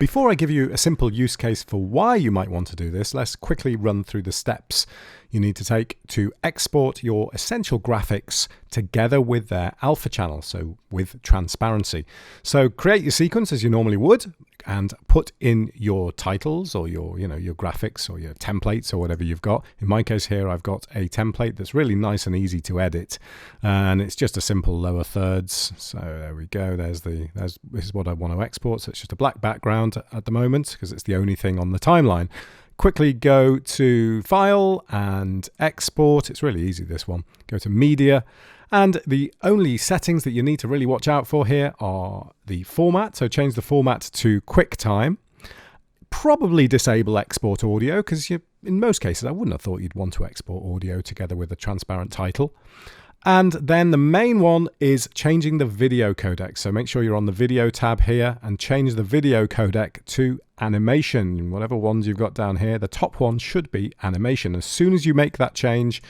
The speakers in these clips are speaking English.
Before I give you a simple use case for why you might want to do this, let's quickly run through the steps you need to take to export your essential graphics together with their alpha channel, so with transparency. So create your sequence as you normally would and put in your titles or your graphics or your templates or whatever you've got. In my case here, I've got a template that's really nice and easy to edit, and it's just a simple lower thirds. So there we go. This is what I want to export. So it's just a black background at the moment because it's the only thing on the timeline. Quickly go to File and Export. It's really easy, this one. Go to Media. And the only settings that you need to really watch out for here are the format. So change the format to QuickTime. Probably disable export audio because in most cases I wouldn't have thought you'd want to export audio together with a transparent title. And then the main one is changing the video codec. So make sure you're on the video tab here and change the video codec to animation. Whatever ones you've got down here, the top one should be animation. As soon as you make that change,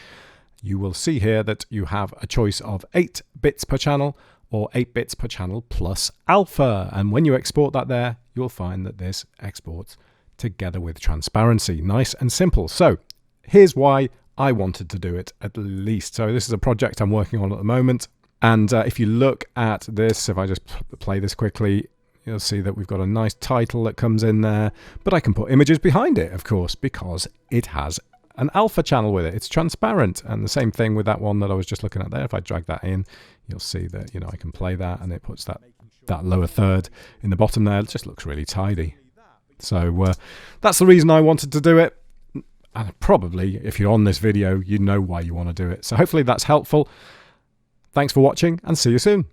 you will see here that you have a choice of 8 bits per channel or 8 bits per channel plus alpha. And when you export that there, you'll find that this exports together with transparency. Nice and simple. So here's why I wanted to do it at least. So this is a project I'm working on at the moment. And if you look at this, if I just play this quickly, you'll see that we've got a nice title that comes in there. But I can put images behind it, of course, because it has an alpha channel with it. It's transparent. And the same thing with that one that I was just looking at there. If I drag that in, you'll see that, I can play that and it puts that lower third in the bottom there. It just looks really tidy. So that's the reason I wanted to do it. And probably, if you're on this video, you know why you want to do it. So hopefully that's helpful. Thanks for watching and see you soon.